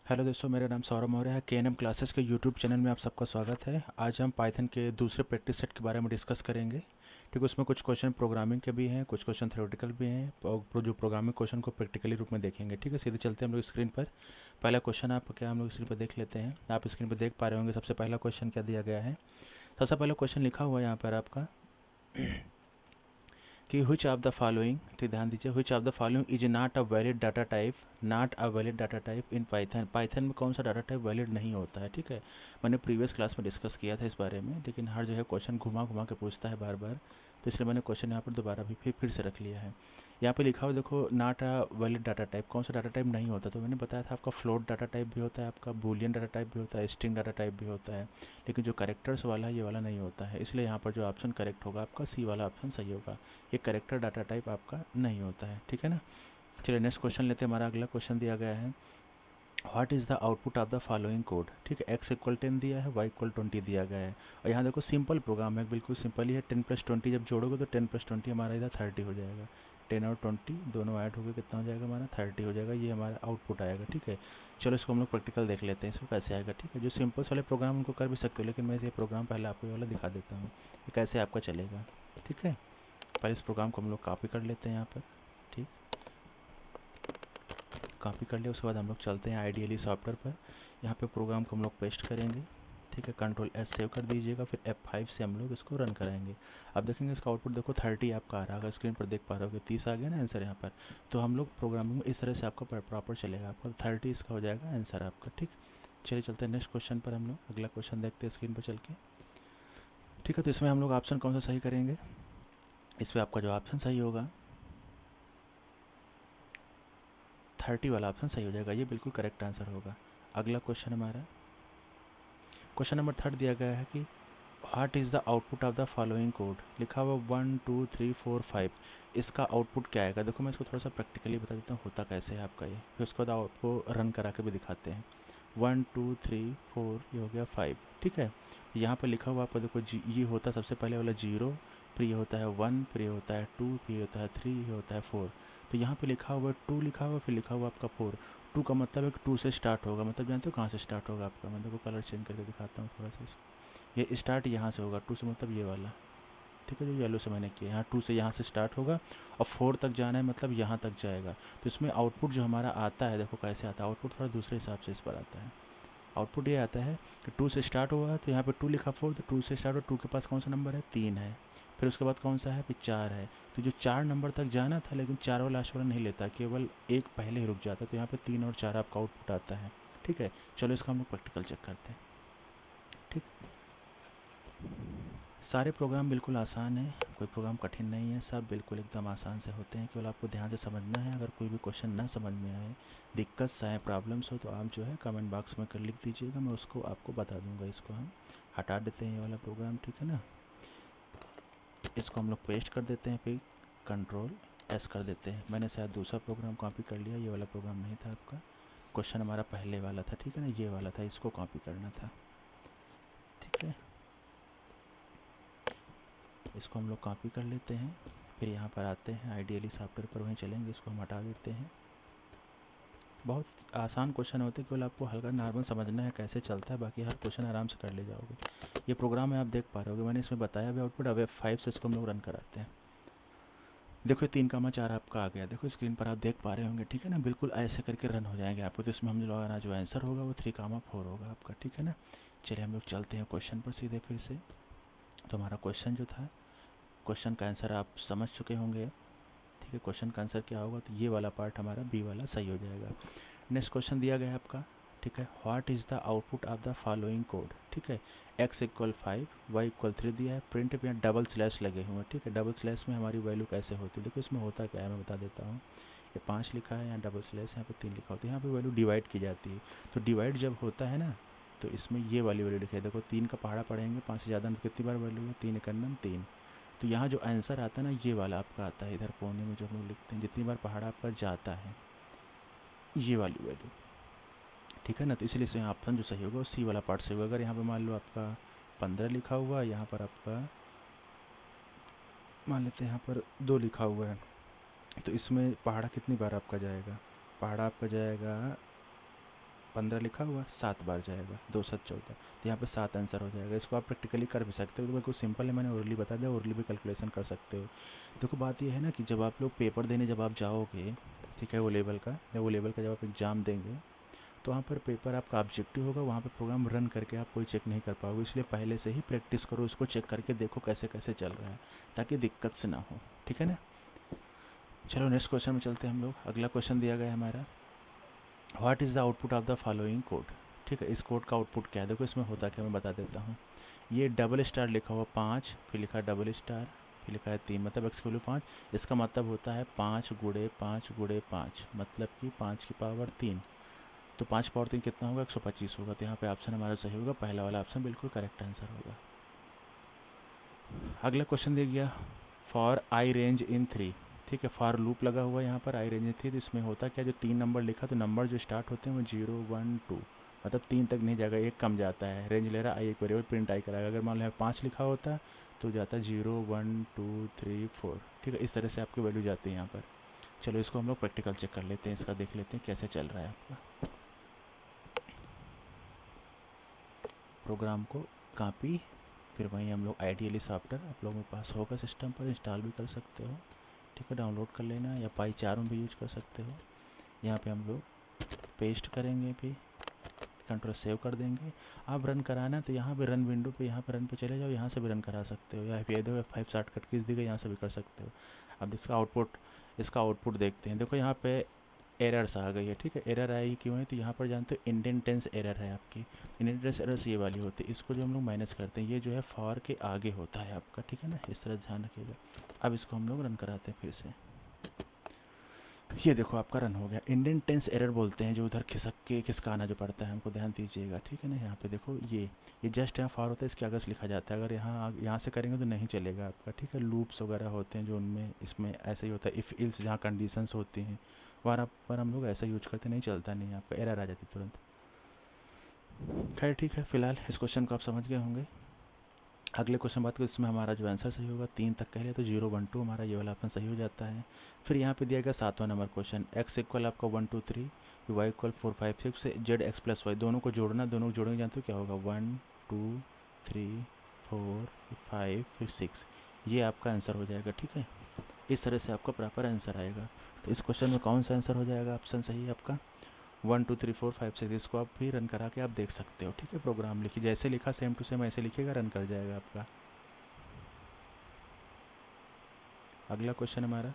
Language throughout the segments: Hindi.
हेलो दोस्तों, मेरा नाम सौरभ मौर्य है। के क्लासेस के यूट्यूब चैनल में आप सबका स्वागत है। आज हम पाइथन के दूसरे प्रैक्टिस सेट के बारे में डिस्कस करेंगे। ठीक है, उसमें कुछ क्वेश्चन प्रोग्रामिंग के भी हैं, कुछ क्वेश्चन थ्योरेटिकल भी हैं और जो प्रोग्रामिंग क्वेश्चन को प्रैक्टिकली रूप में देखेंगे। ठीक है, सीधे चलते हैं हम लोग स्क्रीन पर। पहला क्वेश्चन आप क्या हम लोग स्क्रीन पर देख लेते हैं। आप स्क्रीन पर देख पा रहे होंगे सबसे पहला क्वेश्चन क्या दिया गया है। सबसे पहला क्वेश्चन लिखा हुआ है यहाँ पर आपका कि which ऑफ द फॉलोइंग, ठीक ध्यान दीजिए, which of the following is not a valid data type, not a valid data type in Python. Python में कौन सा डाटा टाइप वैलिड नहीं होता है। ठीक है, मैंने प्रीवियस क्लास में डिस्कस किया था इस बारे में, लेकिन हर जगह क्वेश्चन घुमा घुमा के पूछता है बार बार, तो इसलिए मैंने क्वेश्चन यहाँ पर दोबारा भी फिर से रख लिया है। यहाँ पे लिखा हुआ देखो, not a valid data type, कौन सा डाटा टाइप नहीं होता। तो मैंने बताया था आपका फ्लोट डाटा टाइप भी होता है, आपका बूलियन डाटा टाइप भी होता है, स्ट्रिंग डाटा टाइप भी होता है, लेकिन जो करेक्टर्स वाला है ये वाला नहीं होता है। इसलिए यहाँ पर जो ऑप्शन करेक्ट होगा आपका सी वाला ऑप्शन सही होगा। ये करेक्टर डाटा टाइप आपका नहीं होता है। ठीक है ना। चलिए नेक्स्ट क्वेश्चन लेते हैं। हमारा अगला क्वेश्चन दिया गया है, what is the output of the following code. ठीक है, x इक्वल 10 दिया है, y इक्वल 20 दिया गया है। और यहाँ देखो सिंपल प्रोग्राम है, बिल्कुल सिंपल ही है। 10 प्लस 20 जब जोड़ोगे तो 10 प्लस 20 हमारा इधर 30 हो जाएगा। 10 और 20 दोनों ऐड होकर कितना हो जाएगा हमारा 30 हो जाएगा। ये हमारा आउटपुट आएगा। ठीक है, चलो इसको हम लोग प्रैक्टिकल देख लेते हैं, इसको कैसे आएगा। ठीक है, जो सिंपल वाले प्रोग्राम उनको कर भी सकते हो, लेकिन मैं ये प्रोग्राम पहले आपको ये वाला दिखा देता हूँ कि कैसे आपका चलेगा। ठीक है, पहले इस प्रोग्राम को हम लोग कॉपी कर लेते हैं यहाँ पर। ठीक, कॉपी कर लिया, उसके बाद हम लोग चलते हैं आइडियली सॉफ्टवेयर पर। यहाँ पे प्रोग्राम को हम लोग पेस्ट करेंगे। ठीक है, कंट्रोल एस सेव कर दीजिएगा, फिर F5 से हम लोग इसको रन कराएंगे। अब देखेंगे इसका आउटपुट देखो 30 आपका आ रहा है, स्क्रीन पर देख पा रहे हो, 30 आ गया ना आंसर यहाँ पर। तो हम लोग प्रोग्रामिंग में इस तरह से आपका प्रॉपर चलेगा, आपका 30 इसका हो जाएगा आंसर आपका। ठीक, चलिए चलते हैं नेक्स्ट क्वेश्चन पर। हम लोग अगला क्वेश्चन देखते हैं स्क्रीन पर चल के। ठीक है, तो इसमें हम लोग ऑप्शन कौन सा सही करेंगे। इसमें आपका जो ऑप्शन सही होगा 30 वाला ऑप्शन सही हो जाएगा, ये बिल्कुल करेक्ट आंसर होगा। अगला क्वेश्चन हमारा क्वेश्चन नंबर 3 दिया गया है कि what is the output of the following code. लिखा हुआ 1 2 3 4 5, इसका आउटपुट क्या आएगा। देखो मैं इसको थोड़ा सा प्रैक्टिकली बता देता हूँ होता कैसे है आपका ये, फिर उसके बाद आपको रन करा के भी दिखाते हैं। 1 2 3 4 ये हो गया 5। ठीक है, यहाँ पर लिखा हुआ आपको देखो ये होता है सबसे पहले वाला 0, फिर ये होता है 1, फिर ये होता है 2, फिर ये होता है 3, ये होता है 4। तो यहाँ पे लिखा हुआ 2 लिखा हुआ, फिर लिखा हुआ आपका 4। 2 का मतलब है कि 2 से स्टार्ट होगा, मतलब जानते हो कहाँ से स्टार्ट होगा आपका। मैं देखो कलर चेंज करके दिखाता हूँ थोड़ा सा। ये स्टार्ट यहाँ से होगा, 2 से मतलब ये वाला। ठीक है, जो येलो से मैंने किया, यहाँ 2 से यहाँ से स्टार्ट होगा और 4 तक जाना है, मतलब यहाँ तक जाएगा। तो इसमें आउटपुट जो हमारा आता है देखो कैसे आता है, आउटपुट थोड़ा दूसरे हिसाब से इस पर आता है। आउटपुट ये आता है कि 2 से स्टार्ट हुआ तो यहाँ पे 2 लिखा 4, तो 2 से स्टार्ट हो, 2 के पास कौन सा नंबर है 3 है, फिर उसके बाद कौन सा है फिर 4 है। तो जो 4 नंबर तक जाना था, लेकिन 4 वाला लास्ट वाला नहीं लेता, केवल एक पहले ही रुक जाता, तो यहाँ पे 3 और 4 आपका आउटपुट आता है। ठीक है, चलो इसका हम लोग प्रैक्टिकल चेक करते हैं। ठीक, सारे प्रोग्राम बिल्कुल आसान है, कोई प्रोग्राम कठिन नहीं है, सब बिल्कुल एकदम आसान से होते हैं, केवल आपको ध्यान से समझना है। अगर कोई भी क्वेश्चन ना समझ में आए, दिक्कत से आए, प्रॉब्लम्स हो, तो आप जो है कमेंट बॉक्स में कर लिख दीजिएगा, मैं उसको आपको बता दूंगा। इसको हम हटा देते हैं ये वाला प्रोग्राम। ठीक है ना, इसको हम लोग पेस्ट कर देते हैं, फिर कंट्रोल एस कर देते हैं। मैंने शायद दूसरा प्रोग्राम कॉपी कर लिया, ये वाला प्रोग्राम नहीं था आपका। क्वेश्चन हमारा पहले वाला था, ठीक है ना, ये वाला था, इसको कॉपी करना था। ठीक है, इसको हम लोग कॉपी कर लेते हैं, फिर यहाँ पर आते हैं आइडियली सॉफ्टवेयर पर, वहीं चलेंगे, इसको हम हटा देते हैं। बहुत आसान क्वेश्चन होते हैं, केवल आपको हल्का नॉर्मल समझना है कैसे चलता है, बाकी हर क्वेश्चन आराम से कर ले जाओगे। ये प्रोग्राम है, आप देख पा रहे होगे, मैंने इसमें बताया भी आउटपुट। अब F5 से इसको हम लोग रन कराते हैं। देखो 3,4 आपका आ गया, देखो स्क्रीन पर आप देख पा रहे होंगे। ठीक है ना, बिल्कुल ऐसे करके रन हो जाएंगे आपको। तो इसमें हम लोग जो आंसर होगा वो 3,4 होगा आपका। ठीक है ना, चलिए हम लोग चलते हैं क्वेश्चन पर सीधे फिर से। तो हमारा क्वेश्चन जो था, क्वेश्चन का आंसर आप समझ चुके होंगे। ठीक है, क्वेश्चन का आंसर क्या होगा, तो ये वाला पार्ट हमारा बी वाला सही हो जाएगा। नेक्स्ट क्वेश्चन दिया गया है आपका। ठीक है, what is the output of the following code. ठीक है, x इक्वल 5, वाई इक्वल 3 दिया है, प्रिंट पे यहाँ डबल स्लैश लगे हुए हैं। ठीक है, डबल स्लैश में हमारी वैल्यू कैसे होती है, देखो इसमें होता क्या है मैं बता देता हूँ। ये 5 लिखा है, यहाँ डबल स्लैश, यहाँ पे 3 लिखा होता है, यहाँ पे वैल्यू डिवाइड की जाती है। तो डिवाइड जब होता है ना, तो इसमें ये वाली वैल्यू लिखी है, देखो 3 का पहाड़ा पढ़ेंगे, 5 से ज़्यादा कितनी बार वैल्यू है, 3 एकन्नम 3। तो यहाँ जो आंसर आता है ना, ये वाला आपका आता है, इधर कोने में जो हम लोग लिखते हैं, जितनी बार पहाड़ा आपका जाता है, ये वाली वैल्यू। ठीक है ना, तो इसलिए से यहाँ ऑप्शन जो सही होगा वो सी वाला पार्ट सही होगा। अगर यहाँ पे मान लो आपका 15 लिखा हुआ है, यहाँ पर आपका मान लेते हैं यहाँ पर 2 लिखा हुआ है, तो इसमें पहाड़ा कितनी बार आपका जाएगा, पहाड़ा आपका जाएगा 15 लिखा हुआ 7 बार जाएगा, 2 7 14, तो यहाँ पे 7 आंसर हो जाएगा। इसको आप प्रैक्टिकली कर भी सकते हो, तो बिल्कुल सिंपल है, मैंने ओरली बता दिया, ओरली भी कैलकुलेशन कर सकते हो। देखो बात ये है ना कि जब आप लोग पेपर देने जब आप जाओगे, ठीक है, वो लेवल का या वो लेवल का जब आप एग्ज़ाम देंगे, तो वहाँ पर पेपर आपका ऑब्जेक्टिव होगा, वहाँ पर प्रोग्राम रन करके आप कोई चेक नहीं कर पाओगे, इसलिए पहले से ही प्रैक्टिस करो, उसको चेक करके देखो कैसे कैसे चल रहा है, ताकि दिक्कत से ना हो, ठीक है ना। चलो नेक्स्ट क्वेश्चन में चलते हैं हम लोग। अगला क्वेश्चन दिया गया है हमारा, what is the output of the following code. ठीक है, इस कोड का आउटपुट क्या है, देखो इसमें होता क्या मैं बता देता हूँ। ये डबल स्टार लिखा हुआ 5, फिर लिखा है डबल स्टार, फिर लिखा है 3, मतलब एक्स की वैल्यू 5। इसका मतलब होता है 5 गुड़े 5 गुड़े 5, मतलब कि 5 की पावर 3। तो 5 पावर 3 कितना होगा, 125 होगा। तो यहाँ पे ऑप्शन हमारा सही होगा, पहला वाला ऑप्शन बिल्कुल करेक्ट आंसर होगा। अगला क्वेश्चन दे गया, फॉर आई रेंज इन 3। ठीक है, फॉर लूप लगा हुआ है यहाँ पर आई रेंज इन 3, तो इसमें होता क्या, जो 3 नंबर लिखा, तो नंबर जो स्टार्ट होते हैं वो 0 1 2, मतलब 3 तक नहीं जाएगा, एक कम जाता है। रेंज ले रहा आई, एक वेरिएबल प्रिंट आई कराएगा। अगर मान लो 5 लिखा होता तो जाता 0 1 2 3 4। ठीक है, इस तरह से आपकी वैल्यू जाती है यहाँ पर। चलो इसको हम लोग प्रैक्टिकल चेक कर लेते हैं, इसका देख लेते हैं कैसे चल रहा है आपका प्रोग्राम को कॉपी, फिर वहीं हम लोग आइडियली सॉफ्टवेयर आप लोगों के पास होगा सिस्टम पर, इंस्टॉल भी कर सकते हो। ठीक है, डाउनलोड कर लेना, या पाई चारों भी यूज कर सकते हो। यहाँ पे हम लोग पेस्ट करेंगे, फिर कंट्रोल सेव कर देंगे। आप रन कराना तो यहाँ पे रन विंडो पे, यहाँ पे रन पे चले जाओ, यहाँ से भी रन करा सकते हो, या फिर F5 शॉर्टकट कीज दी गई, यहाँ से भी कर सकते हो। अब इसका आउटपुट देखते हैं। देखो यहाँ पे एरर्स आ गई है। ठीक है, एरर आई क्यों है, तो यहाँ पर जानते हो इंडेंटेंस एरर है आपकी। इंडेंटेंस एरर्स ये वाली होती है, इसको जो हम लोग माइनस करते हैं, ये जो है फॉर के आगे होता है आपका। ठीक है ना, इस तरह ध्यान रखिएगा। अब इसको हम लोग रन कराते हैं फिर से। ये देखो आपका रन हो गया। इंडेंटेंस एरर बोलते हैं जो उधर खिसक के खिसकाना जो पड़ता है, हमको ध्यान दीजिएगा। ठीक है ना, यहाँ पे देखो ये जस्ट यहाँ फॉर होता है, इसके आगे से लिखा जाता है। अगर यहाँ से करेंगे तो नहीं चलेगा आपका। ठीक है, लूप्स वगैरह होते हैं जो उनमें इसमें ऐसे ही होता है, इफ़ इल्स जहाँ कंडीशंस होती हैं वहाँ पर हम लोग ऐसा यूज करते नहीं, चलता नहीं, आपका एरर आ जाती तुरंत। खैर ठीक है, फिलहाल इस क्वेश्चन को आप समझ गए होंगे। अगले क्वेश्चन बात करें, इसमें हमारा जो आंसर सही होगा 3 तक कह लिया, तो 0 1 2 हमारा ये वाला ऑप्शन सही हो जाता है। फिर यहाँ पे दिया गया 7वां नंबर क्वेश्चन, एक्स इक्वल आपका 1 2 3, वाई इक्वल 4 5 6 से जेड एक्स प्लस वाई, दोनों को जोड़ना, दोनों को जोड़ेंगे जानते हो क्या होगा, 1 2 3 4 5 फिर 6, ये आपका आंसर हो जाएगा। ठीक है, इस तरह से आपका प्रॉपर आंसर आएगा। तो इस क्वेश्चन में कौन सा आंसर हो जाएगा, ऑप्शन सही है आपका 1 2 3 4 5 6। इसको आप भी रन करा के आप देख सकते हो। ठीक है, प्रोग्राम लिखिए, जैसे लिखा सेम टू सेम ऐसे लिखिएगा, रन कर जाएगा आपका। अगला क्वेश्चन हमारा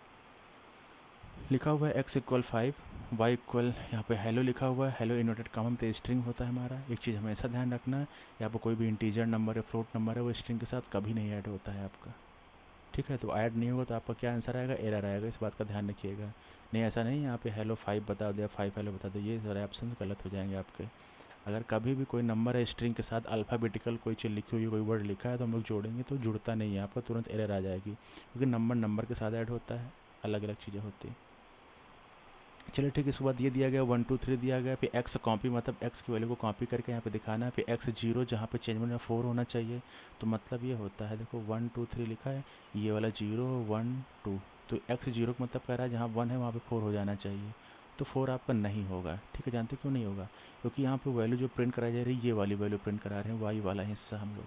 लिखा हुआ है एक्स इक्वल 5, वाई इक्वल, यहाँ पे हेलो लिखा हुआ है। हेलो इन्वर्टेड कॉमा में स्ट्रिंग होता है हमारा। एक चीज़ हमेशा ध्यान रखना है, यहाँ पर कोई भी इंटीजर नंबर या फ्लोट नंबर है वो स्ट्रिंग के साथ कभी नहीं ऐड होता है आपका। ठीक है, तो ऐड नहीं होगा तो आपका क्या आंसर आएगा, एरर आएगा, इस बात का ध्यान रखिएगा। नहीं ऐसा नहीं यहाँ पे हेलो 5 बता दिया, 5 हेलो बता दो, ये सारे ऑप्शन गलत हो जाएंगे आपके। अगर कभी भी कोई नंबर है स्ट्रिंग के साथ अल्फ़ाबेटिकल कोई चीज़ लिखी हुई है, कोई वर्ड लिखा है, तो हम लोग जोड़ेंगे तो जुड़ता नहीं है आपका, तुरंत एरर आ जाएगी, क्योंकि नंबर नंबर के साथ ऐड होता है, अलग अलग चीज़ें होती हैं। चलिए ठीक है, इसके बाद ये दिया गया 1 2 3 दिया गया, फिर एक्स कॉपी, मतलब एक्स की वैल्यू को कॉपी करके यहाँ पे दिखाना है। फिर एक्स 0 जहाँ पे चेंज में 4 होना चाहिए, तो मतलब ये होता है, देखो 1 2 3 लिखा है, ये वाला 0 1 2, तो एक्स 0 का मतलब कह रहा है जहाँ 1 है वहाँ पे 4 हो जाना चाहिए, तो 4 आपका नहीं होगा। ठीक है, जानते क्यों नहीं होगा, क्योंकि यहाँ पे वैल्यू जो प्रिंट कराई जा रही है, ये वाली वैल्यू प्रिंट करा रहे हैं, वाई वाला हिस्सा हम लोग,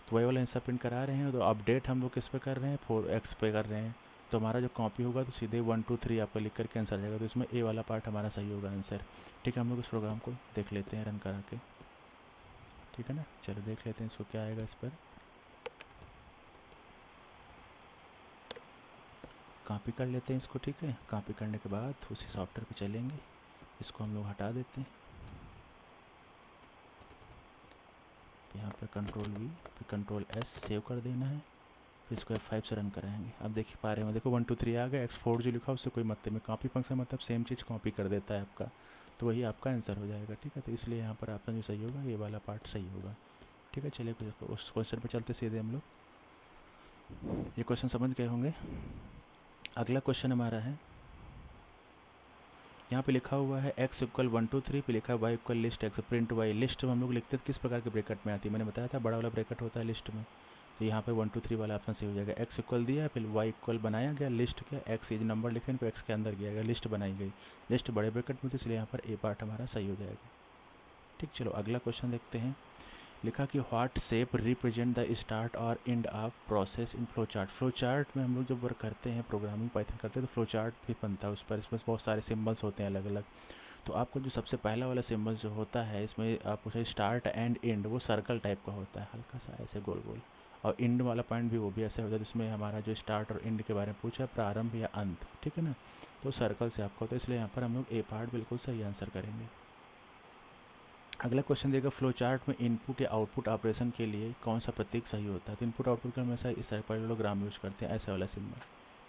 तो वाई वाला हिस्सा प्रिंट करा रहे हैं, तो अपडेट हम लोग किस पे कर रहे हैं, 4x पे कर रहे हैं। तो हमारा जो कॉपी होगा तो सीधे 1 2 3 आपका लिख करके आंसर आ जाएगा, तो इसमें ए वाला पार्ट हमारा सही होगा आंसर। ठीक है, हम लोग इस प्रोग्राम को देख लेते हैं रन करा के। ठीक है ना, चलो देख लेते हैं इसको क्या आएगा। इस पर कॉपी कर लेते हैं इसको। ठीक है, कॉपी करने के बाद उसी सॉफ्टवेयर पे चलेंगे, इसको हम लोग हटा देते हैं। यहाँ पर कंट्रोल V, फिर कंट्रोल S सेव कर देना है, फिर इसको F5 से रन कराएंगे। अब देख पा रहे हैं, देखो 1 2 3 आ गया, x4 जो लिखा उससे कोई मतलब में, कॉपी फंक्शन मतलब सेम चीज़ कॉपी कर देता है आपका, तो वही आपका आंसर हो जाएगा। ठीक है, तो इसलिए यहाँ पर ऑप्शन जो सही होगा ये वाला पार्ट सही होगा। ठीक है, चलिए उस क्वेश्चन पर चलते सीधे हम लोग, ये क्वेश्चन समझ गए होंगे। अगला क्वेश्चन हमारा है, यहाँ पे लिखा हुआ है x इक्वल 1 2 3, पे लिखा है y equal list x, print y। List हम लोग लिखते हैं किस प्रकार के ब्रैकेट में आती है, मैंने बताया था बड़ा वाला ब्रैकेट होता है लिस्ट में, तो यहाँ पे 1 2 3 वाला ऑप्शन सही हो जाएगा। x इक्वल दिया, फिर y इक्वल बनाया गया, लिस्ट क्या x, ये नंबर लिखे इनको x के अंदर किया गया, लिस्ट बनाई गई, लिस्ट बड़े ब्रैकेट में, तो इसलिए यहाँ पर ए पार्ट हमारा सही हो जाएगा। ठीक, चलो अगला क्वेश्चन देखते हैं। लिखा कि what shape represent the start or end of process in flow chart. Flow chart में हम लोग जब वर्क करते हैं, प्रोग्रामिंग पाइथन करते हैं, तो फ्लो चार्ट भी बनता है उस पर। इसमें बहुत सारे सिम्बल्स होते हैं अलग अलग। तो आपको जो सबसे पहला वाला सिंबल जो होता है इसमें, आप उसे स्टार्ट एंड एंड, वो सर्कल टाइप का होता है, हल्का सा ऐसे गोल गोल। और एंड वाला पॉइंट भी वो भी ऐसे होता है, जिसमें हमारा जो स्टार्ट और एंड के बारे में पूछा, प्रारंभ या अंत, ठीक है ना। तो सर्कल से आपको होता है, इसलिए यहाँ पर हम लोग ए पार्ट बिल्कुल सही आंसर करेंगे। अगला क्वेश्चन देगा, फ्लो चार्ट में इनपुट या आउटपुट ऑपरेशन के लिए कौन सा प्रतीक सही होता है। तो इनपुट आउटपुट का हमेशा इस तरह पैरेललोग्राम यूज करते हैं, ऐसे वाला सिंबल,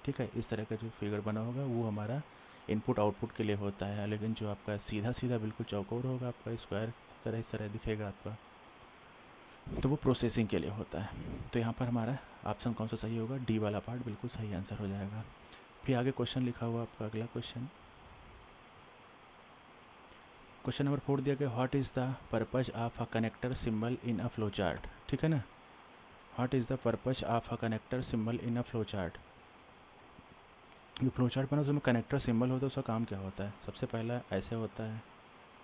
ठीक है। इस तरह का जो फिगर बना होगा वो हमारा इनपुट आउटपुट के लिए होता है। लेकिन जो आपका सीधा सीधा बिल्कुल चौकोर होगा, आपका स्क्वायर तरह इस तरह दिखेगा आपका, तो वो प्रोसेसिंग के लिए होता है। तो यहाँ पर हमारा ऑप्शन कौन सा सही होगा, डी वाला पार्ट बिल्कुल सही आंसर हो जाएगा। फिर आगे क्वेश्चन लिखा हुआ आपका अगला क्वेश्चन, क्वेश्चन नंबर 4 दिया गया, what is the purpose of a connector symbol in a flow chart, ठीक है ना। What is the purpose of a connector symbol in a flow chart. जो फ्लो चार्ट बना उसमें कनेक्टर सिंबल होता है, उसका काम क्या होता है। सबसे पहला ऐसे होता है,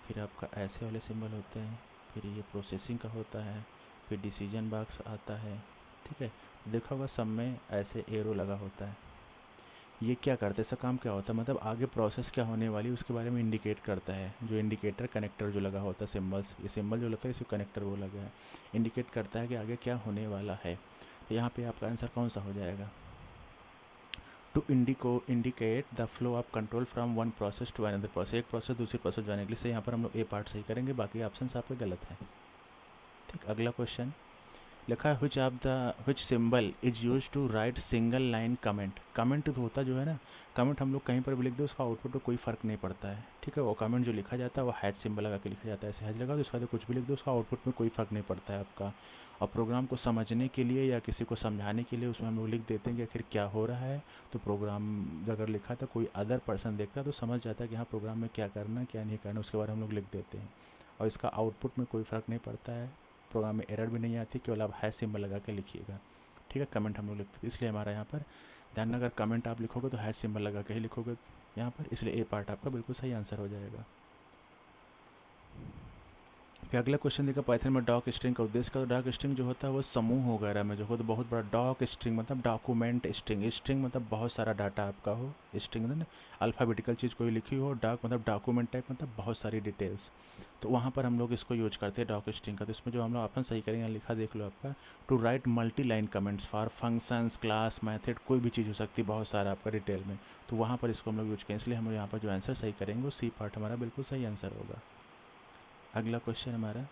फिर आपका ऐसे वाले सिंबल होते हैं, फिर ये प्रोसेसिंग का होता है, फिर डिसीजन बॉक्स आता है, ठीक है। देखा होगा सब में ऐसे एरो लगा होता है। ये क्या करता है, इसका काम क्या होता है, मतलब आगे प्रोसेस क्या होने वाली है उसके बारे में इंडिकेट करता है। जो इंडिकेटर कनेक्टर जो लगा होता है सिम्बल्स, ये सिंबल जो लगता है इसे कनेक्टर वो लगा है, इंडिकेट करता है कि आगे क्या होने वाला है। तो यहाँ पे आपका आंसर कौन सा हो जाएगा, to indicate the flow of control from one process to another process, एक प्रोसेस दूसरी प्रोसेस जाने के लिए। यहाँ पर हम लोग ए पार्ट सही करेंगे, बाकी ऑप्शन आपके गलत है। ठीक, अगला क्वेश्चन लिखा है, which symbol is use to write single line comment. Comment होता जो है ना, कमेंट हम लोग कहीं पर भी लिख दे उसका आउटपुट में कोई फ़र्क नहीं पड़ता है, ठीक है। वो कमेंट जो लिखा जाता है वो हैश सिंबल लगा के लिखा जाता है, ऐसे हैश लगा तो उसका कुछ भी लिख दो उसका आउटपुट में कोई फ़र्क नहीं पड़ता है आपका। और प्रोग्राम को समझने के लिए या किसी को समझाने के लिए उसमें हम लोग लिख देते हैं कि आखिर क्या हो रहा है। तो प्रोग्राम अगर लिखा था कोई अदर पर्सन देखता है तो समझ जाता है कि हाँ प्रोग्राम में क्या करना है क्या नहीं करना, उसके बारे में हम लोग लिख देते हैं। और इसका आउटपुट में कोई फ़र्क नहीं पड़ता है, प्रोग्राम में एरर भी नहीं आती, केवल आप हैश सिंबल लगा के लिखिएगा, ठीक है। कमेंट हम लोग लिखते हैं, इसलिए हमारा यहाँ पर ध्यान में, अगर कमेंट आप लिखोगे तो हैश सिंबल लगा के ही लिखोगे यहाँ पर, इसलिए ए पार्ट आपका बिल्कुल सही आंसर हो जाएगा। फिर अगला क्वेश्चन देखा, पाइथन में डॉक स्ट्रिंग का उद्देश्य का। डॉक स्ट्रिंग जो होता है वो समूह वगैरह में जो हो, तो बहुत बड़ा डॉक स्ट्रिंग मतलब डॉक्यूमेंट स्ट्रिंग, स्ट्रिंग मतलब बहुत सारा डाटा आपका हो, स्ट्रिंग मतलब अल्फ़ाबेटिकल चीज़ कोई लिखी हो, डॉक मतलब डॉक्यूमेंट टाइप मतलब बहुत सारी डिटेल्स। तो वहाँ पर हम लोग इसको यूज करते हैं डॉक स्ट्रिंग का। तो इसमें जो हम लोग ऑप्शन सही करेंगे, लिखा देख लो आपका, to write multi line comments for functions class method, कोई भी चीज़ हो सकती है बहुत सारा आपका डिटेल में। तो वहाँ पर इसको हम लोग यूज करें, इसलिए हम लोग यहाँ पर जो आंसर सही करेंगे वो सी पार्ट हमारा बिल्कुल सही आंसर होगा। अगला क्वेश्चन हमारा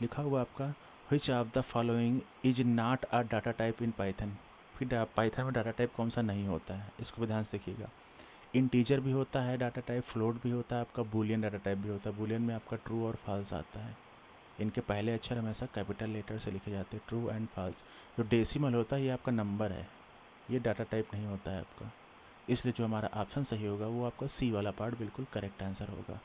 लिखा हुआ आपका, which of the following is not a data type in Python. फिर पाइथन में डाटा टाइप कौन सा नहीं होता है, इसको भी ध्यान से देखिएगा। इंटीजर भी होता है डाटा टाइप, फ्लोट भी होता है आपका, बूलियन डाटा टाइप भी होता है। बूलियन में आपका ट्रू और फॉल्स आता है, इनके पहले अक्षर हमेशा कैपिटल लेटर से लिखे जाते हैं, ट्रू एंड फॉल्स। जो डेसिमल होता है ये आपका नंबर है, ये डाटा टाइप नहीं होता है आपका, इसलिए जो हमारा ऑप्शन सही होगा वो आपका सी वाला पार्ट बिल्कुल करेक्ट आंसर होगा।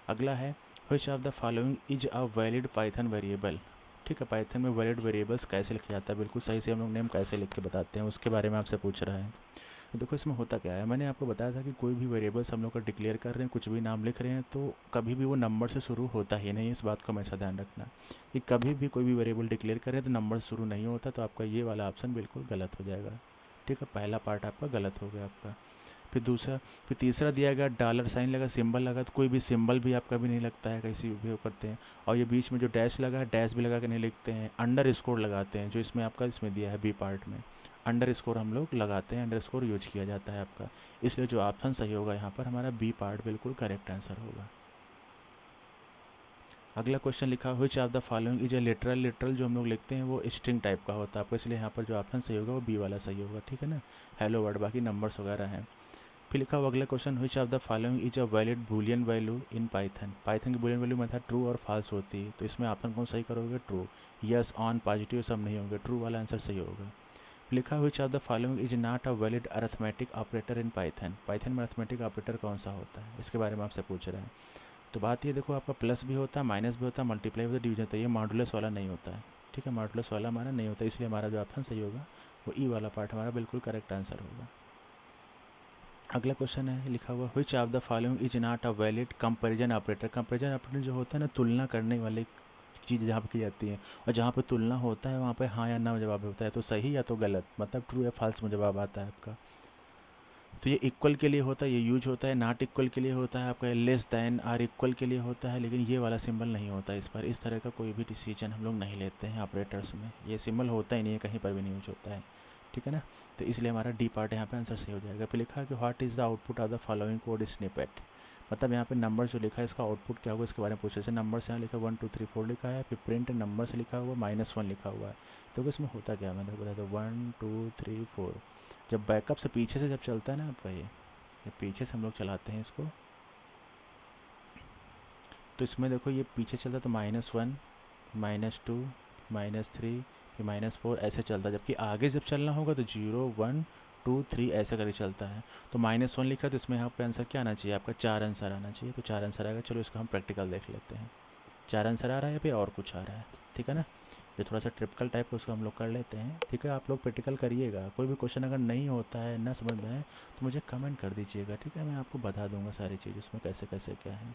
अगला है, which of the following is a valid Python variable. ठीक है, पाइथन में वैलिड वेरिएबल्स कैसे लिखा जाता है, बिल्कुल सही से हम लोग नेम कैसे लिख के बताते हैं उसके बारे में आपसे पूछ रहा है। तो देखो इसमें होता क्या है, मैंने आपको बताया था कि कोई भी वेरिएबल्स हम लोग का डिक्लेयर कर रहे हैं, कुछ भी नाम लिख रहे हैं, तो कभी भी वो नंबर से शुरू होता ही नहीं। इस बात का हमेशा ध्यान रखना कि कभी भी कोई भी वेरिएबल डिक्लेयर करें तो नंबर शुरू नहीं होता, तो आपका ये वाला ऑप्शन बिल्कुल गलत हो जाएगा। ठीक है, पहला पार्ट आपका गलत हो गया आपका। फिर दूसरा, फिर तीसरा दिया गया डॉलर साइन लगा, सिंबल लगा, तो कोई भी सिंबल भी आपका भी नहीं लगता है, कैसे उपयोग करते हैं। और ये बीच में जो डैश लगा है, डैश भी लगा के नहीं लिखते हैं, अंडर स्कोर लगाते हैं, जो इसमें आपका इसमें दिया है बी पार्ट में अंडर स्कोर हम लोग लगाते हैं, अंडर स्कोर यूज किया जाता है आपका। इसलिए जो ऑप्शन सही होगा यहाँ पर हमारा बी पार्ट बिल्कुल करेक्ट आंसर होगा। अगला क्वेश्चन लिखा, which of the following is a literal. Literal जो हम लोग लिखते हैं वो स्ट्रिंग टाइप का होता है आपको, इसलिए यहाँ पर जो ऑप्शन सही होगा वो बी वाला सही होगा, ठीक है ना। हेलो वर्ड, बाकी नंबर्स वगैरह हैं। फिर लिखा हुआ अगला question, which of the following is a valid Boolean value in Python. Python की बूलियन वैल्यू में था ट्रू और फॉल्स होती है, तो इसमें ऑप्शन कौन सही करोगे, ट्रू। यस, ऑन, पॉजिटिव सब नहीं होंगे, ट्रू वाला आंसर सही होगा। लिखा, which of the following is not a valid arithmetic operator in Python. Python में अर्थमेटिक ऑपरेटर कौन सा होता है, इसके बारे में आपसे पूछ रहे हैं। तो बात ये देखो, आपका प्लस भी होता है, माइनस भी होता है, मल्टीप्लाई भी होता है, डिवीजन होता है, ये मॉडुलस वाला नहीं होता है। ठीक है, मॉडुलस वाला हमारा नहीं होता, इसलिए हमारा जो ऑप्शन सही होगा वो ई वाला पार्ट हमारा बिल्कुल करेक्ट आंसर होगा। अगला क्वेश्चन है लिखा हुआ which of the following is not a valid comparison operator. Comparison operator जो होता है ना, तुलना करने वाली चीज़ जहाँ पे की जाती है, और जहाँ पे तुलना होता है वहाँ पे हाँ या ना जवाब होता है, तो सही या तो गलत, मतलब ट्रू या फॉल्स में जवाब आता है आपका। तो ये इक्वल के लिए होता है, ये यूज होता है, नॉट इक्वल के लिए होता है आपका, लेस दैन आर इक्वल के लिए होता है, लेकिन ये वाला सिंबल नहीं होता इस पर। इस तरह का कोई भी डिसीजन हम लोग नहीं लेते हैं ऑपरेटर्स में, ये सिंबल होता ही नहीं है, कहीं पर भी नहीं यूज होता है, ठीक है ना। तो इसलिए हमारा डी पार्ट यहाँ पे आंसर सही हो जाएगा। फिर लिखा है कि what is the output of the following code snippet, मतलब यहाँ पे नंबर जो लिखा है इसका आउटपुट क्या होगा इसके बारे में पूछे। जैसे नंबर से यहाँ लिखा 1 2 3 4 लिखा है, फिर प्रिंट नंबर से लिखा हुआ -1 लिखा हुआ है, तो इसमें होता क्या है मैंने बताया था 1 2 3 4। जब बैकअप से पीछे से जब चलता है ना आपका ये, जब पीछे से हम लोग चलाते हैं इसको, तो इसमें देखो ये पीछे चलता है तो -1 -2 -3 फिर -4 ऐसे चलता है, जबकि आगे जब चलना होगा तो 0 1 2 3 ऐसे करके चलता है। तो -1 लिखा है तो इसमें यहाँ पे आंसर क्या आना चाहिए आपका, 4 आंसर आना चाहिए, तो 4 आंसर आएगा। चलो इसका हम प्रैक्टिकल देख लेते हैं, 4 आंसर आ रहा है या फिर और कुछ आ रहा है, ठीक है ना। जो थोड़ा सा ट्रिपिकल टाइप का उसको हम लोग कर लेते हैं, ठीक है। आप लोग प्रैक्टिकल करिएगा, कोई भी क्वेश्चन अगर नहीं होता है, ना समझ में आए तो मुझे कमेंट कर दीजिएगा, ठीक है, मैं आपको बता दूंगा सारी चीज़ उसमें कैसे कैसे क्या है।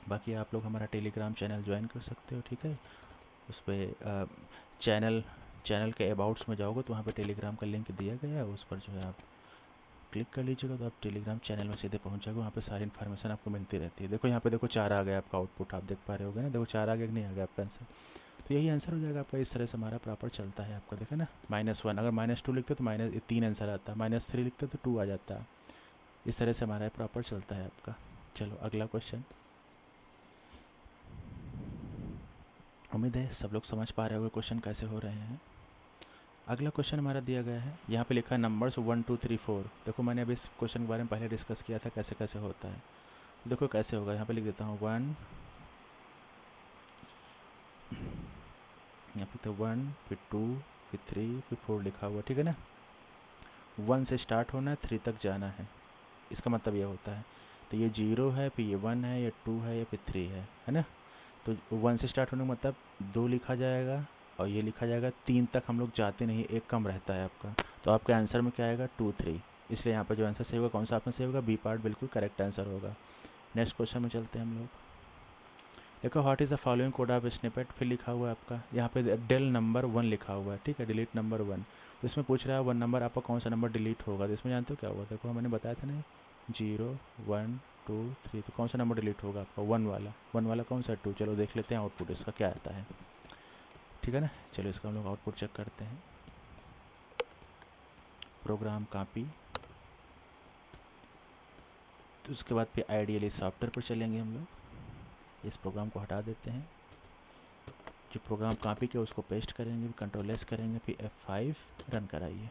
बाकी आप लोग हमारा टेलीग्राम चैनल ज्वाइन कर सकते हो, ठीक है। उस पर चैनल चैनल के अबाउट्स में जाओगे तो वहाँ पे टेलीग्राम का लिंक दिया गया है, उस पर जो है आप क्लिक कर लीजिएगा तो आप टेलीग्राम चैनल में सीधे पहुँच जाओगे, वहाँ पे सारी इन्फॉर्मेशन आपको मिलती रहती है। देखो यहाँ पे देखो 4 आ गया आपका आउटपुट, आप देख पा रहे होगे ना, देखो 4 आ गया कि नहीं आ गया आपका आंसर, तो यही आंसर हो जाएगा आपका। इस तरह से हमारा प्रॉपर चलता है आपका, देखा ना। -1 अगर -2 लिखते तो -3 आंसर आता, -3 लिखते तो 2 आ जाता। इस तरह से हमारा प्रॉपर चलता है आपका। चलो अगला क्वेश्चन, उम्मीद है सब लोग समझ पा रहे होंगे क्वेश्चन कैसे हो रहे हैं। अगला क्वेश्चन हमारा दिया गया है, यहाँ पे लिखा है नंबर्स 1 2 3 4। देखो मैंने अभी इस क्वेश्चन के बारे में पहले डिस्कस किया था कैसे कैसे होता है, देखो कैसे होगा। यहाँ पे लिख देता हूँ 1, यहाँ पे तो 1 फिर 2 फिर 3 फिर 4 लिखा हुआ, ठीक है ना। 1 से स्टार्ट होना है, 3 तक जाना है, इसका मतलब ये होता है। तो ये 0 है, फिर ये 1 है, ये 2 है, ये फिर 3 है ना। तो 1 से स्टार्ट होने का मतलब 2 लिखा जाएगा, और ये लिखा जाएगा 3 तक हम लोग जाते नहीं, एक कम रहता है आपका। तो आपके आंसर में क्या आएगा 2 3, इसलिए यहाँ पर जो आंसर सही होगा कौन सा ऑप्शन सही होगा, बी पार्ट बिल्कुल करेक्ट आंसर होगा। नेक्स्ट क्वेश्चन में चलते हैं हम लोग। देखो what is the following code of snippet, फिर लिखा हुआ है आपका यहाँ पे डेल नंबर 1 लिखा हुआ है, ठीक है, डिलीट नंबर 1। तो इसमें पूछ रहा है 1 नंबर आपका कौन सा नंबर डिलीट होगा, तो इसमें जानते हो क्या होगा, देखो मैंने बताया था ना 0 1 2 3, तो कौन सा नंबर डिलीट होगा आपका 1 वाला, 1 वाला कौन सा 2। चलो देख लेते हैं आउटपुट इसका क्या आता है, ठीक है ना। चलो इसका हम लोग आउटपुट चेक करते हैं। प्रोग्राम कॉपी, तो उसके बाद फिर आइडियली सॉफ्टवेयर पर चलेंगे हम लोग। इस प्रोग्राम को हटा देते हैं, जो प्रोग्राम कॉपी किया उसको पेस्ट करेंगे, कंट्रोल-S करेंगे, फिर F5 रन कराइए।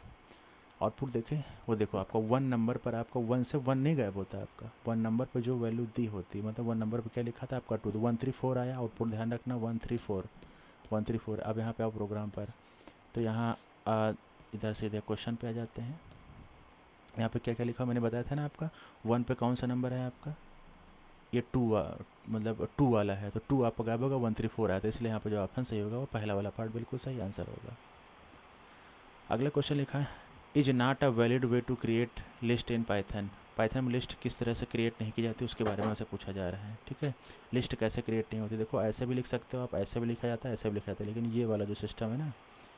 आउटपुट देखें, वो देखो आपका 1 नंबर पर आपका 1 से 1 नहीं गायब होता है आपका, 1 नंबर पर जो वैल्यू दी होती है, मतलब 1 नंबर पर क्या लिखा था आपका 2, तो 134 आया आउटपुट, ध्यान रखना 134 134। अब यहाँ पे आओ प्रोग्राम पर, तो यहाँ इधर से इधर क्वेश्चन पे आ जाते हैं। यहाँ पे क्या क्या लिखा मैंने बताया था ना आपका, 1 पे कौन सा नंबर है आपका, ये 2 मतलब 2 वाला है, तो 2 आपका गायब होगा, 134 आया, तो इसलिए यहाँ पे जो ऑप्शन सही होगा वो पहला वाला पार्ट बिल्कुल सही आंसर होगा। अगला क्वेश्चन लिखा है is not a valid way to create list in Python. Python में लिस्ट किस तरह से क्रिएट नहीं की जाती उसके बारे में आपसे पूछा जा रहा है, ठीक है। लिस्ट कैसे क्रिएट नहीं होती, देखो ऐसे भी लिख सकते हो आप, ऐसे भी लिखा जाता है, ऐसे भी लिखा जाता है, लेकिन ये वाला जो सिस्टम है ना,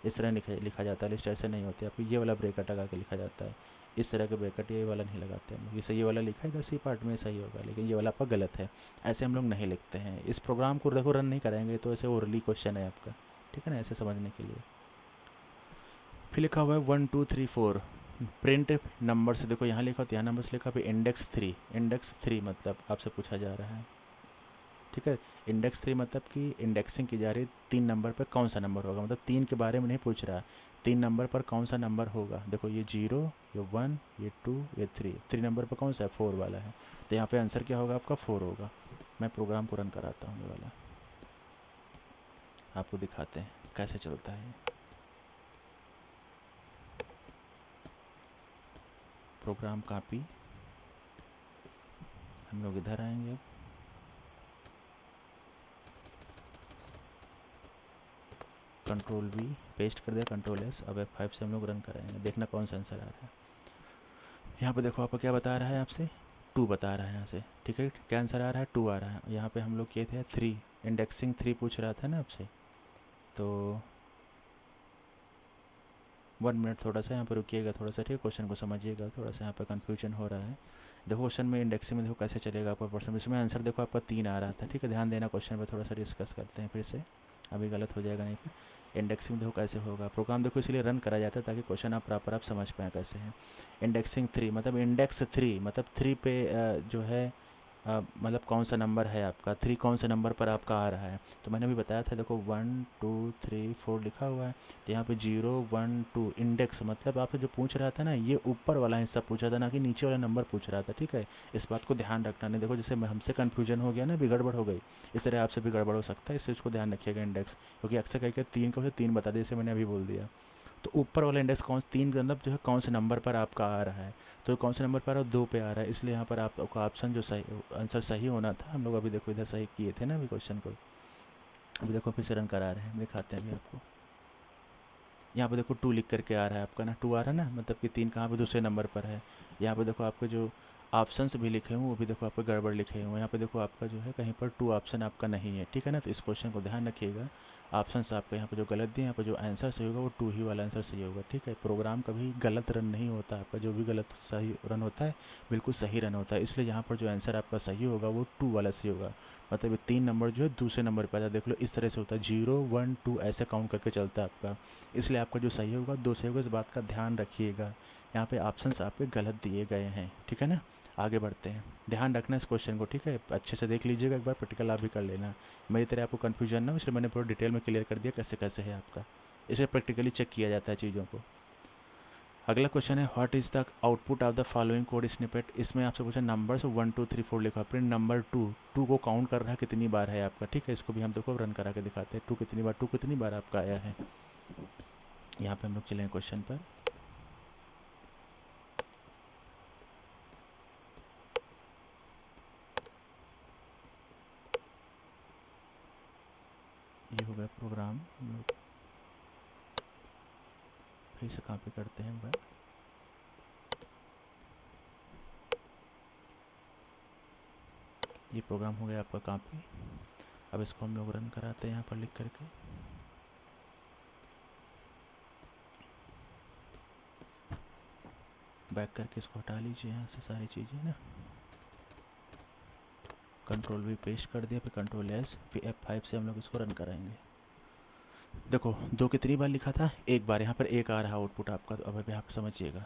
इस तरह लिखा जाता है। लिस्ट ऐसे नहीं होती, आपको ये वाला ब्रेकेट लगा के लिखा जाता है, इस तरह के ब्रेकेट ये वाला नहीं लगाते हम लोग। जैसे ये वाला लिखा है इधर सी पार्ट में सही होगा, लेकिन ये वाला आपका गलत है, ऐसे हम लोग नहीं लिखते हैं। इस प्रोग्राम को देखो रन नहीं कराएंगे तो ऐसे ओरली क्वेश्चन है आपका, ठीक है ना, ऐसे समझने के लिए। फिर लिखा हुआ है 1 2 3 4 प्रिंट नंबर से, देखो यहाँ लिखा तो यहाँ नंबर से लिखा, फिर इंडेक्स 3 मतलब आपसे पूछा जा रहा है, ठीक है। इंडेक्स 3 मतलब कि इंडेक्सिंग की जा रही है 3 नंबर पर कौन सा नंबर होगा, मतलब 3 के बारे में नहीं पूछ रहा, 3 नंबर पर कौन सा नंबर होगा। देखो ये 0 ये 1 ये 2 ये 3 नंबर पर कौन सा है 4 वाला है, तो यहाँ पे आंसर क्या होगा आपका 4 होगा। मैं प्रोग्राम को रन कराता हूँ, ये वाला आपको दिखाते हैं कैसे चलता है। प्रोग्राम कॉपी, हम लोग इधर आएंगे अब, कंट्रोल V पेस्ट कर दिया, कंट्रोल S। अब F5 से हम लोग रन कराएंगे, देखना कौन सा आंसर आ रहा है। यहाँ पे देखो आपको क्या बता रहा है, आपसे 2 बता रहा है यहाँ से, ठीक है। क्या आंसर आ रहा है, 2 आ रहा है। यहाँ पे हम लोग किए थे 3, इंडेक्सिंग 3 पूछ रहा था ना आपसे, तो 1 मिनट थोड़ा सा यहाँ पर रुकिएगा, थोड़ा सा, ठीक है, क्वेश्चन को समझिएगा, थोड़ा सा यहाँ पर कन्फ्यूजन हो रहा है। देखो क्वेश्चन में इंडेक्सिंग में देखो कैसे चलेगा आपका पर्सन, इसमें आंसर देखो आपका 3 आ रहा था, ठीक है। ध्यान देना, क्वेश्चन पर थोड़ा सा डिस्कस करते हैं फिर से, अभी गलत हो जाएगा नहीं फिर। इंडेक्सिंग देखो कैसे होगा, प्रोग्राम देखो इसलिए रन करा जाता है ताकि क्वेश्चन आप प्रॉपर आप समझ पाएँ कैसे है। इंडेक्सिंग 3 मतलब इंडेक्स 3 मतलब 3 पे जो है मतलब कौन सा नंबर है आपका, 3 कौन से नंबर पर आपका आ रहा है। तो मैंने अभी बताया था, देखो 1 2 3 4 लिखा हुआ है, तो यहाँ पे 0 1 2 इंडेक्स मतलब आपसे जो पूछ रहा था ना, ये ऊपर वाला हिस्सा पूछ रहा था, ना कि नीचे वाला नंबर पूछ रहा था, ठीक है। इस बात को ध्यान रखना। नहीं देखो जैसे हमसे कन्फ्यूजन हो गया ना, भी गड़बड़ हो गई, इस तरह आपसे भी गड़बड़ हो सकता है, इस चीज़ को ध्यान रखिएगा इंडेक्स, क्योंकि अक्सर करके 3 को 3 बता दिया, जैसे मैंने अभी बोल दिया। तो ऊपर वाला इंडेक्स कौन, 3 मतलब जो है कौन से नंबर पर आपका आ रहा है, तो कौन से नंबर पर आ रहा है, 2 पे आ रहा है, इसलिए यहाँ पर आपका ऑप्शन जो सही आंसर सही होना था। हम लोग अभी देखो इधर सही किए थे ना अभी क्वेश्चन को, अभी देखो फिर से रन करा रहे हैं, दिखाते हैं अभी आपको। यहाँ पे देखो 2 लिख करके आ रहा है आपका ना, 2 आ रहा है ना, मतलब कि 3 कहाँ पे दूसरे नंबर पर है। यहाँ पे देखो आपके जो ऑप्शंस भी लिखे हुए वो भी देखो आपके गड़बड़ लिखे हुए हैं। यहाँ पे देखो आपका जो है कहीं पर 2 ऑप्शन आपका नहीं है, ठीक है ना। तो इस क्वेश्चन को ध्यान रखिएगा, ऑप्शंस आपके यहाँ पे जो गलत दिए, यहाँ पे जो आंसर सही होगा वो 2 ही वाला आंसर सही होगा, ठीक है। प्रोग्राम कभी गलत रन नहीं होता आपका, जो भी गलत सही रन होता है बिल्कुल सही रन होता है, इसलिए यहाँ पर जो आंसर आपका सही होगा वो 2 वाला सही होगा। मतलब ये 3 नंबर जो है दूसरे नंबर पर आता है, देख लो इस तरह से होता है, 0 1 2 ऐसे काउंट करके चलता है आपका, इसलिए आपका जो सही होगा 2 सही होगा, इस बात का ध्यान रखिएगा। यहाँ पे ऑप्शंस आपके गलत दिए गए हैं, ठीक है ना। आगे बढ़ते हैं, ध्यान रखना इस क्वेश्चन को, ठीक है, अच्छे से देख लीजिएगा, एक बार प्रैक्टिकल आप भी कर लेना। मेरी तरह आपको कन्फ्यूजन ना हो, इसलिए मैंने पूरा डिटेल में क्लियर कर दिया कैसे कैसे है आपका, इसे प्रैक्टिकली चेक किया जाता है चीज़ों को। अगला क्वेश्चन है, what is the output of the following code snippet. इसमें आपसे पूछा नंबर्स 1 2 3 4 लिखा, फिर नंबर 2 को काउंट कर रहा है कितनी बार है आपका, ठीक है। इसको भी हम देखो रन करा के दिखाते हैं, 2 कितनी बार, 2 कितनी बार आपका आया है। यहाँ पे हम लोग चलें क्वेश्चन पर, ये हो गया प्रोग्राम, हम लोग फिर से कॉपी करते हैं एक बार। ये प्रोग्राम हो गया आपका कॉपी, अब इसको हम लोग रन कराते हैं यहाँ पर लिख करके। बैक करके इसको हटा लीजिए यहाँ से सारी चीज़ें ना, कंट्रोल V पेस्ट कर दिया, फिर कंट्रोल S, फिर F5 से हम लोग इसको रन कराएंगे। देखो 2 कितनी बार लिखा था, एक बार, यहाँ पर एक आ रहा है आउटपुट आपका, तो अब अभी आप समझिएगा,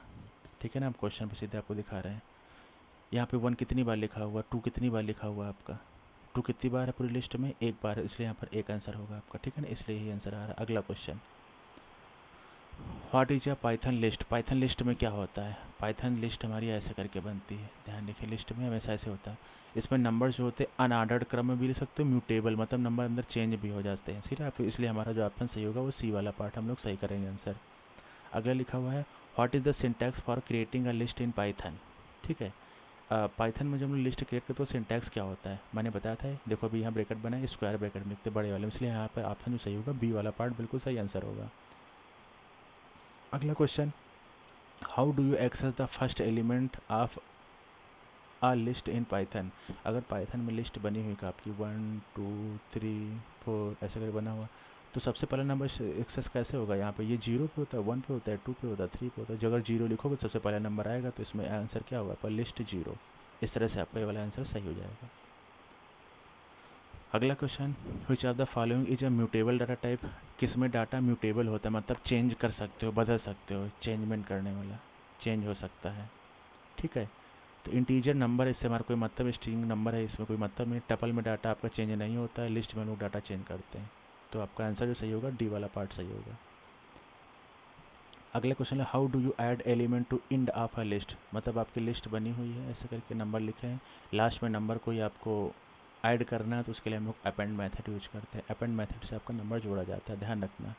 ठीक है ना। हम क्वेश्चन पे सीधे आपको दिखा रहे हैं, यहाँ पे 1 कितनी बार लिखा हुआ, 2 कितनी बार लिखा हुआ आपका, 2 कितनी बार है पूरी लिस्ट में, एक बार है, इसलिए यहाँ पर एक आंसर होगा आपका, ठीक है ना, इसलिए ये आंसर आ रहा है। अगला question, what is a Python list. Python list में क्या होता है, पाइथन लिस्ट हमारी ऐसे करके बनती है, ध्यान रखिए, लिस्ट में हमेशा ऐसे होता है। इसमें नंबर जो होते हैं अनऑर्डर्ड क्रम में भी लिख सकते हो, म्यूटेबल मतलब नंबर अंदर चेंज भी हो जाते हैं, ठीक है। तो इसलिए हमारा जो ऑप्शन सही होगा वो सी वाला पार्ट हम लोग सही करेंगे आंसर। अगला लिखा हुआ है, what is the syntax for creating a list in Python, ठीक है। पाइथन में जब हम लोग लिस्ट क्रिएट करते हैं तो सिंटैक्स क्या होता है मैंने बताया था, देखो अभी यहाँ ब्रैकेट बना है, स्क्वायर ब्रैकेट में लिखते बड़े वाले, इसलिए यहाँ पर ऑप्शन जो सही होगा बी वाला पार्ट बिल्कुल सही आंसर होगा। अगला question, how do you access the first element of a list in Python. अगर पाइथन में लिस्ट बनी हुई का आपकी 1 2 3 4 ऐसे करके बना हुआ, तो सबसे पहला नंबर एक्सेस कैसे होगा, यहाँ पे ये 0 पे होता है, 1 पे होता है, 2 पे होता है, 3 पे होता है। जो अगर 0 लिखोगे तो सबसे पहला नंबर आएगा, तो इसमें आंसर क्या होगा पर लिस्ट 0, इस तरह से आपका ये वाला आंसर सही हो जाएगा। अगला question, which of the following is a mutable data type. किस में डाटा म्यूटेबल होता है, मतलब चेंज कर सकते हो, बदल सकते हो, चेंजमेंट करने वाला, चेंज हो सकता है, ठीक है। तो इंटीजर नंबर, इससे हमारा कोई मतलब, स्ट्रिंग नंबर है इसमें कोई मतलब नहीं। टपल में डाटा आपका चेंज नहीं होता है, लिस्ट में लोग डाटा चेंज करते हैं, तो आपका आंसर जो सही होगा डी वाला पार्ट सही होगा। अगला क्वेश्चन है, how do you add element to end of a list. मतलब आपकी लिस्ट बनी हुई है, ऐसे करके नंबर लिखे हैं, लास्ट में नंबर कोई आपको ऐड करना है, तो उसके लिए हम लोग अपेंड मेथड यूज करते हैं, अपेंड मेथड से आपका नंबर जोड़ा जाता है, ध्यान रखना,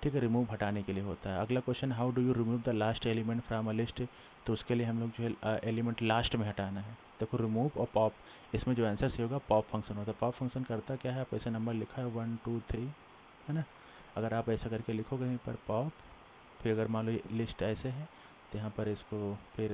ठीक है। रिमूव हटाने के लिए होता है। अगला question, how do you remove the last element from a list. तो उसके लिए हम लोग जो है एलिमेंट लास्ट में हटाना है। देखो रिमूव और पॉप, इसमें जो आंसर सही होगा पॉप फंक्शन होता है। पॉप फंक्शन करता क्या है, आप ऐसे नंबर लिखा है 1 2 3, है ना, अगर आप ऐसा करके लिखोगे यहीं पर पॉप, फिर अगर मान लो लिस्ट ऐसे है तो यहाँ पर इसको फिर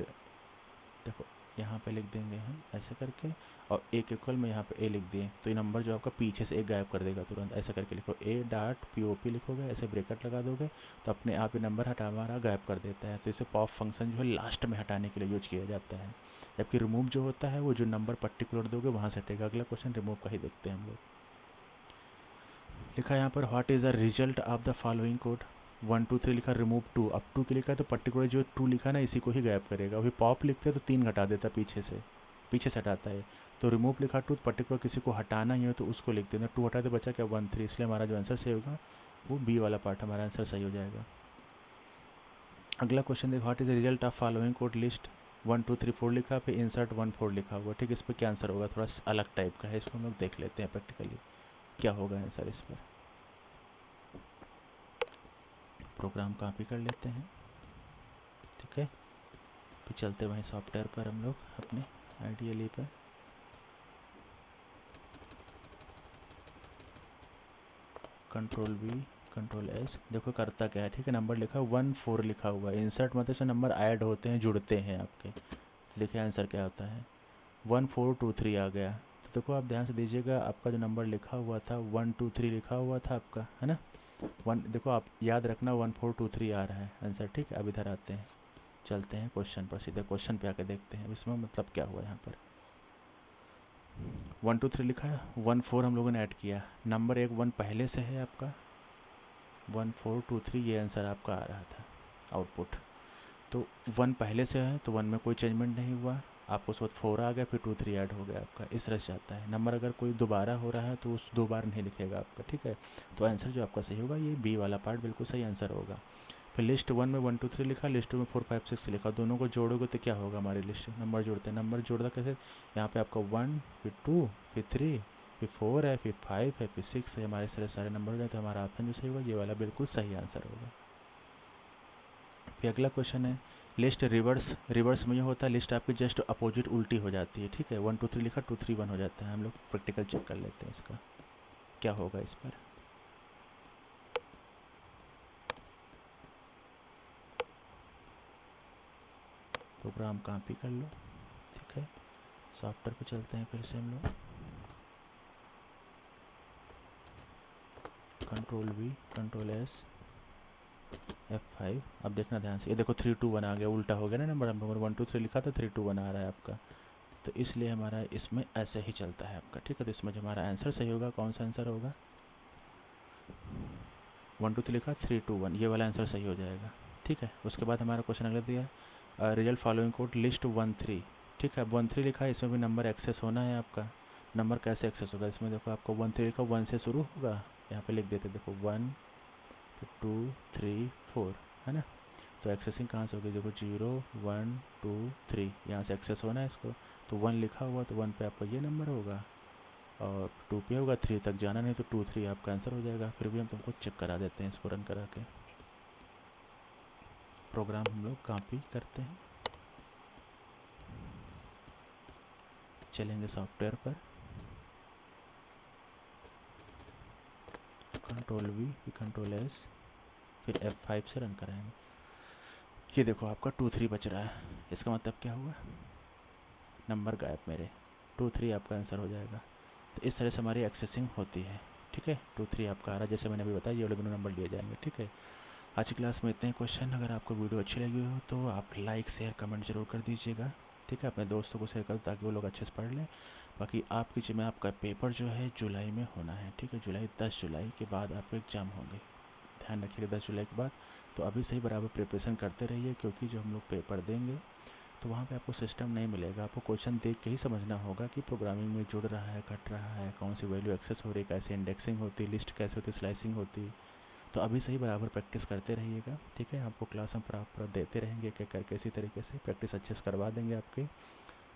देखो यहाँ पे लिख देंगे हम ऐसे करके, और एक इक्वल में यहाँ पे ए लिख दिए, तो ये नंबर जो आपका पीछे से एक गायब कर देगा तुरंत। ऐसा करके लिखो ए डॉट POP लिखोगे, ऐसे ब्रेकेट लगा दोगे तो अपने आप ये नंबर हमारा गायब कर देता है। तो इसे पॉप फंक्शन जो है लास्ट में हटाने के लिए यूज किया जाता है। जबकि रिमूव जो होता है वो जो नंबर पर्टिकुलर दोगे वहाँ से हटेगा। अगला क्वेश्चन रिमूव का ही देखते हैं हम लोग। लिखा है यहाँ पर what is the result of the following code. 1 2 3 लिखा, रिमूव 2। अब 2 के लिखा है तो पर्टिकुलर जो 2 लिखा है ना इसी को ही गायब करेगा। अभी पॉप लिखते हैं तो 3 घटा देता पीछे से हटाता है। तो रिमूव लिखा 2, पर्टिकुलर किसी को हटाना ही हो तो उसको लिख देना। 2 हटा दे बचा क्या 1 3, इसलिए हमारा जो आंसर सही होगा वो बी वाला पार्ट हमारा आंसर सही हो जाएगा। अगला क्वेश्चन देखो, what is the result of following code list. 1 2 3 4 लिखा, फिर इंसर्ट 1 4 लिखा हुआ। ठीक, इस पर क्या आंसर होगा, थोड़ा अलग टाइप का है, इसको हम लोग देख लेते हैं प्रैक्टिकली क्या होगा आंसर इस पर। प्रोग्राम कॉपी कर लेते हैं, ठीक है। फिर चलते वहीं सॉफ्टवेयर पर हम लोग अपने आइडियली पर। Ctrl+V Ctrl+S, देखो करता क्या है, ठीक है। नंबर लिखा 1 4 लिखा हुआ है, इंसर्ट मतलब से नंबर ऐड होते हैं, जुड़ते हैं आपके। देखिए आंसर क्या होता है, 1 4 2 3 आ गया। तो देखो आप ध्यान से दीजिएगा, आपका जो नंबर लिखा हुआ था 1 2 3 लिखा हुआ था आपका, है ना। देखो आप याद रखना 1 4 2 3 आ रहा है आंसर, ठीक है। अब इधर आते हैं, चलते हैं क्वेश्चन पर, सीधे क्वेश्चन पे आके देखते हैं इसमें मतलब क्या हुआ। यहाँ पर 1 2 3 लिखा है, 1 4 हम लोगों ने ऐड किया, नंबर 1 पहले से है आपका, 1 4 2 3 ये आंसर आपका आ रहा था आउटपुट। तो 1 पहले से है तो 1 में कोई चेंजमेंट नहीं हुआ, आपको उस वक्त 4 आ गया, फिर 2 3 ऐड हो गया आपका, इस तरह से आता है। नंबर अगर कोई दोबारा हो रहा है तो उस 2 बार नहीं लिखेगा आपका, ठीक है। तो आंसर जो आपका सही होगा ये बी वाला पार्ट बिल्कुल सही आंसर होगा। फिर लिस्ट 1 में 1 2 3 लिखा, लिस्ट 2 में 4 5 6 लिखा, दोनों को जोड़ोगे तो क्या होगा, हमारी लिस्ट नंबर जोड़ते हैं। नंबर जोड़ता कैसे, यहाँ पे आपका 1 फिर 2 फिर 3 फिर 4 है, फिर 5 है, फिर 6 है, हमारे सारे नंबर हो जाए तो हमारा ऑप्शन जो सही होगा ये वाला बिल्कुल सही आंसर होगा। फिर अगला क्वेश्चन है, लिस्ट रिवर्स में ये होता है, लिस्ट आपकी जस्ट अपोजिट उल्टी हो जाती है, ठीक है। 1 2 3 लिखा, 2 3 1 हो जाता है। हम लोग प्रैक्टिकल चेक कर लेते हैं इसका क्या होगा इस पर। प्रोग्राम कॉपी कर लो, ठीक है। सॉफ्टवेयर पे चलते हैं फिर से हम लोग, Ctrl+V Ctrl+S F5। अब देखना ध्यान से, ये देखो 3 2 1 आ गया, उल्टा हो गया ना नंबर। नंबर 1 2 3 लिखा था, 3 2 1 आ रहा है आपका। तो इसलिए हमारा इसमें ऐसे ही चलता है आपका, ठीक है। तो इसमें जो हमारा आंसर सही होगा, कौन सा आंसर होगा, 1 2 3 लिखा, 3 2 1, ये वाला आंसर सही हो जाएगा, ठीक है। उसके बाद हमारा क्वेश्चन अगला दिया, रिजल्ट फॉलोइंग कोड लिस्ट 1 3, ठीक है। अब 1 3 लिखा है, इसमें भी नंबर एक्सेस होना है आपका। नंबर कैसे एक्सेस होगा, इसमें देखो आपको 1 3 लिखा, 1 से शुरू होगा, यहाँ पे लिख देते देखो 1 2 3 4, है ना। तो एक्सेसिंग कहाँ से होगी, देखो 0 1 2 3, यहाँ से एक्सेस होना है इसको। तो 1 लिखा हुआ तो 1 पे आपका ये नंबर होगा, और 2 पे होगा, 3 तक जाना नहीं तो 2 3 आपका आंसर हो जाएगा। फिर भी हम तुमको चेक करा देते हैं इसको रन करा के। प्रोग्राम हम लोग कॉपी करते हैं, चलेंगे सॉफ्टवेयर पर, Ctrl+V Ctrl+S फिर F5 से रन कराएंगे। ये देखो आपका 2 3 बच रहा है, इसका मतलब क्या हुआ, नंबर गायब मेरे, 2 3 आपका आंसर हो जाएगा। तो इस तरह से हमारी एक्सेसिंग होती है, ठीक है। 2 3 आपका आ रहा है, जैसे मैंने अभी बताया, ये वाले दोनों नंबर लिए जाएंगे, ठीक है। आज की क्लास में इतने ही क्वेश्चन। अगर आपको वीडियो अच्छी लगी हो तो आप लाइक शेयर कमेंट जरूर कर दीजिएगा, ठीक है। अपने दोस्तों को शेयर कर ताकि वो लोग अच्छे से पढ़ लें। बाकी आपकी जिम्मे आपका पेपर जो है जुलाई में होना है, ठीक है। 10 जुलाई के बाद आपके एग्ज़ाम होंगे, ध्यान रखिएगा 10 जुलाई के बाद। तो अभी से ही बराबर प्रिपरेशन करते रहिए, क्योंकि जो हम लोग पेपर देंगे तो वहाँ पे आपको सिस्टम नहीं मिलेगा, आपको क्वेश्चन देख के ही समझना होगा कि प्रोग्रामिंग में जुड़ रहा है, कट रहा है, कौन सी वैल्यू एक्सेस हो रही है, कैसे इंडेक्सिंग होती है, लिस्ट कैसे होती है, स्लाइसिंग होती है। तो अभी से ही बराबर प्रैक्टिस करते रहिएगा, ठीक है। आपको क्लास हम प्रॉपर देते रहेंगे एक एक करके, इसी तरीके से प्रैक्टिस अच्छे से करवा देंगे आपकी,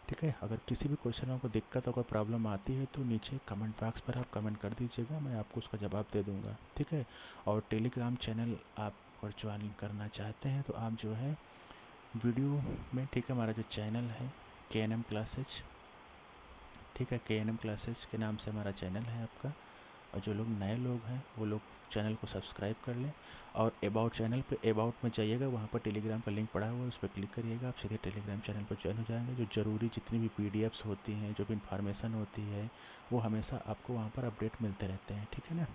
ठीक है। अगर किसी भी क्वेश्चन में आपको दिक्कत अगर प्रॉब्लम आती है तो नीचे कमेंट बॉक्स पर आप कमेंट कर दीजिएगा, मैं आपको उसका जवाब दे दूँगा, ठीक है। और टेलीग्राम चैनल आप अगर ज्वाइन करना चाहते हैं तो आप जो है वीडियो में, ठीक है, हमारा जो चैनल है KNM क्लासेज, ठीक है, KNM क्लासेज के नाम से हमारा चैनल है आपका। और जो लोग नए लोग हैं वो लोग चैनल को सब्सक्राइब कर लें। और अबाउट चैनल पे अबाउट में जाइएगा, वहाँ पर टेलीग्राम का लिंक पड़ा हुआ है, उस पर क्लिक करिएगा, आप सीधे टेलीग्राम चैनल पर ज्वाइन हो जाएंगे। जो ज़रूरी जितनी भी पीडीएफ्स होती हैं, जो भी इन्फॉर्मेशन होती है, वो हमेशा आपको वहाँ पर अपडेट मिलते रहते हैं, ठीक है ना।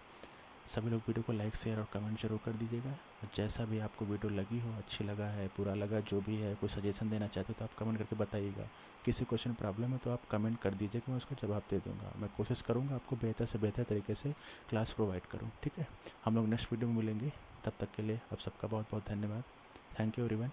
सभी लोग वीडियो को लाइक शेयर और कमेंट जरूर कर दीजिएगा। और जैसा भी आपको वीडियो लगी हो, अच्छी लगा है, बुरा लगा, जो भी है, कोई सजेशन देना चाहते हो तो आप कमेंट करके बताइएगा। किसी क्वेश्चन प्रॉब्लम है तो आप कमेंट कर दीजिएगा, मैं उसका जवाब दे दूँगा। मैं कोशिश करूँगा आपको बेहतर से बेहतर तरीके से क्लास प्रोवाइड करूँ, ठीक है। हम लोग नेक्स्ट वीडियो में मिलेंगे, तब तक के लिए आप सबका बहुत बहुत धन्यवाद। Thank you everyone.